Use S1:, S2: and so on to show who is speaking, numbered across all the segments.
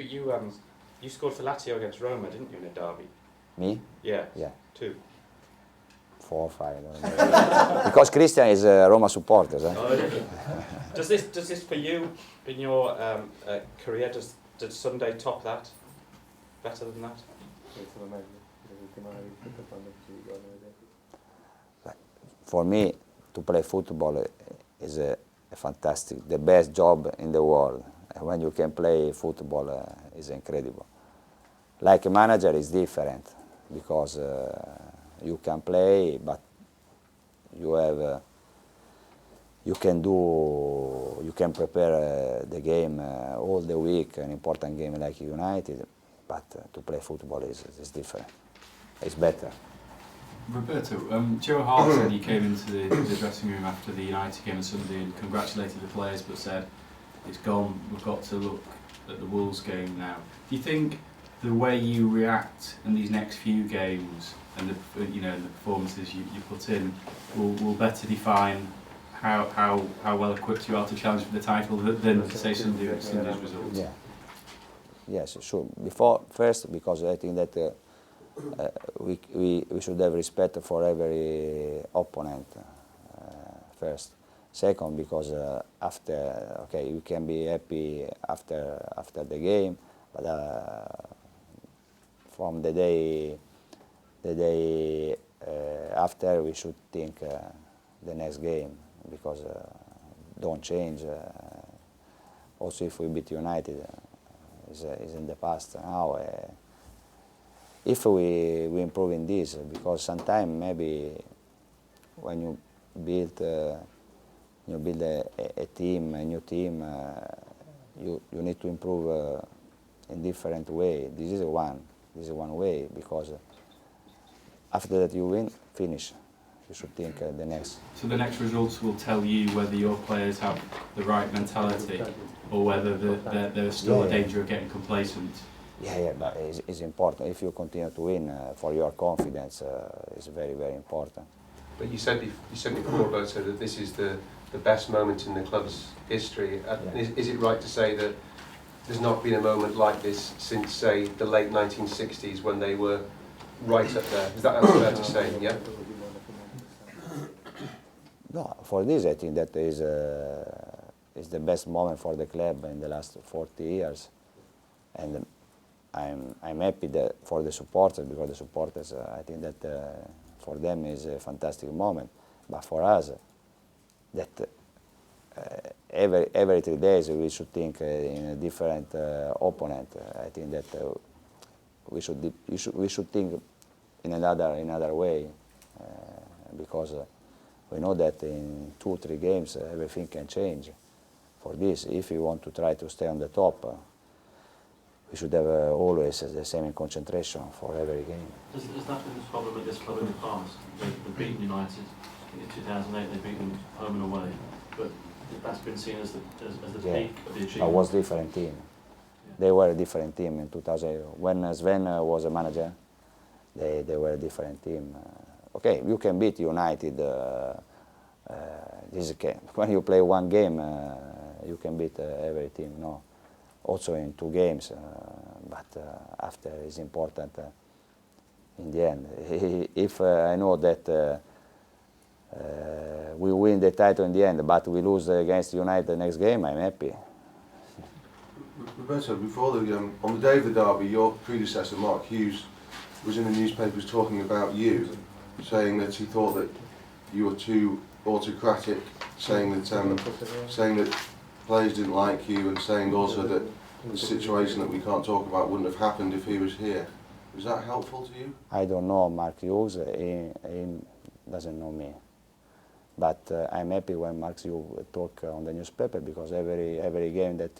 S1: but you scored for Lazio against Roma, didn't you, in a derby?
S2: Me?
S1: Yeah.
S2: Yeah.
S1: 2.
S2: 4 or 5. I don't know. Because Christian is a Roma supporter.
S1: Oh, does this for you in your career? Did Sunday top that? Better than that?
S2: For me, to play football is a fantastic, the best job in the world. When you can play football, is incredible. Like a manager is different because you can play, but you can prepare the game all the week, an important game like United, but to play football is different. It's better.
S3: Roberto, Joe Hart said he came into the dressing room after the United game on Sunday and congratulated the players, but said, it's gone, we've got to look at the Wolves game now. Do you think the way you react in these next few games and the performances you put in will better define how well equipped you are to challenge for the title than say Sunday's results?
S2: Yeah. Yes, sure. First, because I think that we should have respect for every opponent first. Second, because we can be happy after the game, but from the day after we should think the next game, because don't change. Also, if we beat United, is in the past now. If we improve in this, because sometimes maybe when you build a team, a new team, you need to improve in different way. This is one way, because after that you win, finish. You should think the next.
S3: So the next results will tell you whether your players have the right mentality or whether there's still a danger of getting complacent.
S2: Yeah, but it's important. If you continue to win, for your confidence, it's very, very important.
S4: But you said before, Roberto, that this is the best moment in the club's history. Is it right to say that there's not been a moment like this since, say, the late 1960s when they were right up there? Is that fair to say? Yeah.
S2: No, for this I think that is the best moment for the club in the last 40 years, and I'm happy that for the supporters, because the supporters I think that for them is a fantastic moment, but for us that every 3 days we should think in a different opponent. I think that we should think in another way, because we know that in 2 or 3 games everything can change. For this, if we want to try to stay on the top, we should have always the same concentration for every game.
S5: Has that been the problem with this club in the past? They've beaten United in 2008, they beat them home and away, but that's been seen as the peak of the achievement.
S2: It was a different team. Yeah. They were a different team in 2008. When Sven was a manager, they were a different team. Okay, you can beat United. When you play one game, you can beat every team. No, also in 2 games, but after is important in the end. If I know that we win the title in the end, but we lose against United the next game, I'm happy.
S6: Roberto, before on the day of the derby, your predecessor Mark Hughes was in the newspapers talking about you, saying that he thought that you were too autocratic, saying that players didn't like you, and saying also that the situation that we can't talk about wouldn't have happened if he was here. Was that helpful to you?
S2: I don't know Mark Hughes, he doesn't know me. But I'm happy when Mark Hughes talk on the newspaper, because every game that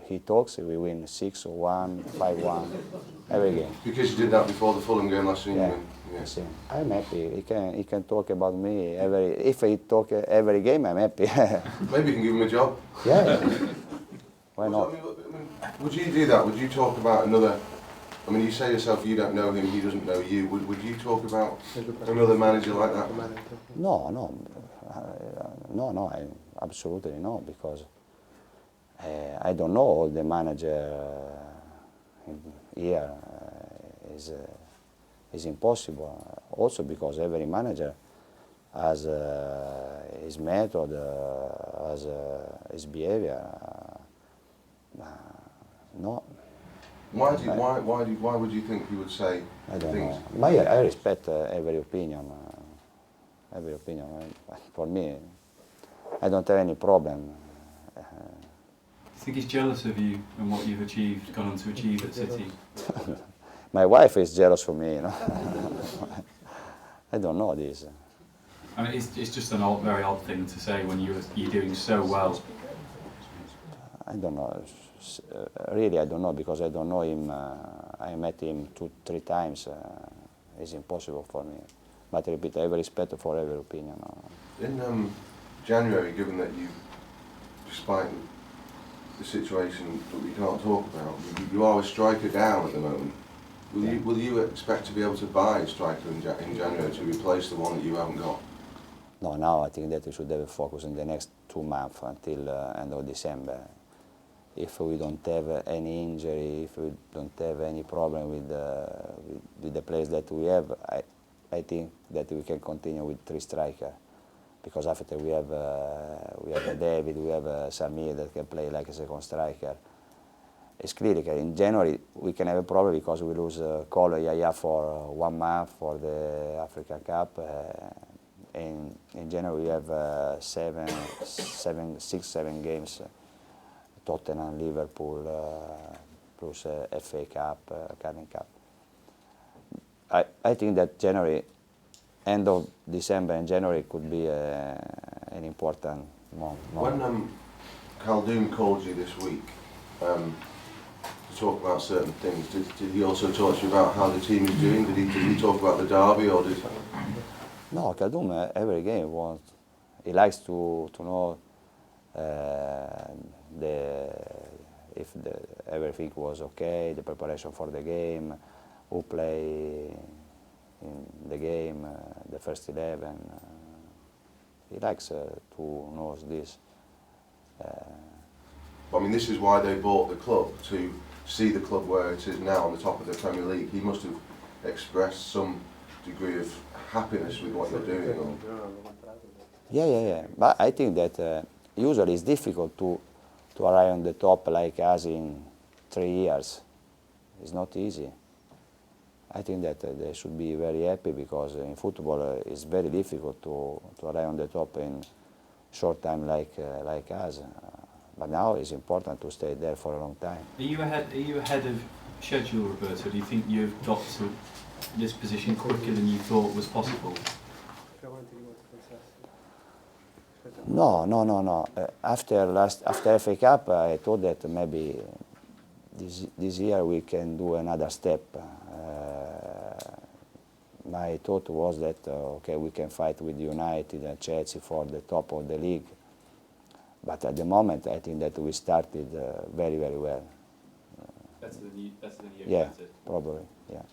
S2: he talks, we win 6-1, 5-1, every game.
S6: Because you did that before the Fulham game last season.
S2: Yeah. Yes. I'm happy. He can talk about me if he talk every game, I'm happy.
S6: Maybe you can give him a job.
S2: Yeah. Why not?
S6: Would you do that? Would you talk about another? I mean, you say yourself you don't know him, he doesn't know you. Would you talk about another manager like that?
S2: No, absolutely no, because I don't know all the manager here is impossible. Also because every manager has his method, has his behavior. No,
S6: Why would you think he would say
S2: I don't
S6: things?
S2: know. But I respect every opinion. Every opinion. For me, I don't have any problem.
S3: Do you think he's jealous of you and what you've achieved, gone on to achieve at City?
S2: My wife is jealous for me, you know. I don't know this.
S3: I mean, it's just an very odd thing to say when you're doing so well.
S2: I don't know. Really, I don't know because I don't know him. I met him 2-3 times. It's impossible for me. But I repeat, I have respect for every opinion.
S6: In January, given that you, despite the situation that we can't talk about, you are a striker down at the moment. Will you expect to be able to buy a striker in January to replace the one that you haven't got?
S2: No, now I think that we should have a focus in the next 2 months until end of December. If we don't have any injury, if we don't have any problem with the players that we have, I think that we can continue with 3 strikers. Because after we have David, we have Samir that can play like a second striker. It's clear that in January we can have a problem because we lose Kolo Yaya for 1 month for the African Cup. And in January we have 6-7 games. Tottenham, Liverpool, plus FA Cup, Carling Cup. I think that January, end of December and January could be an important month.
S6: When Khaldoon called you this week to talk about certain things, did he also talk to you about how the team is doing? Did he talk about the derby or did?
S2: No, Khaldoon every game he likes to know if everything was okay, the preparation for the game, who play in the game, the first 11. He likes to know this.
S6: I mean, this is why they bought the club, to see the club where it is now on the top of the Premier League. He must have expressed some degree of happiness with what you're doing. Or...
S2: Yeah. But I think that usually it's difficult to arrive on the top like us in 3 years. It's not easy. I think that they should be very happy because in football it's very difficult to arrive on the top in short time like us. But now it's important to stay there for a long time.
S3: Are you ahead of schedule, Roberto? Do you think you've got to this position quicker than you thought was possible?
S2: No. After FA Cup, I thought that maybe this year we can do another step. My thought was that okay, we can fight with United and Chelsea for the top of the league. But at the moment, I think that we started very, very well.
S3: Better than you
S2: Yeah,
S3: expected?
S2: probably. Yeah.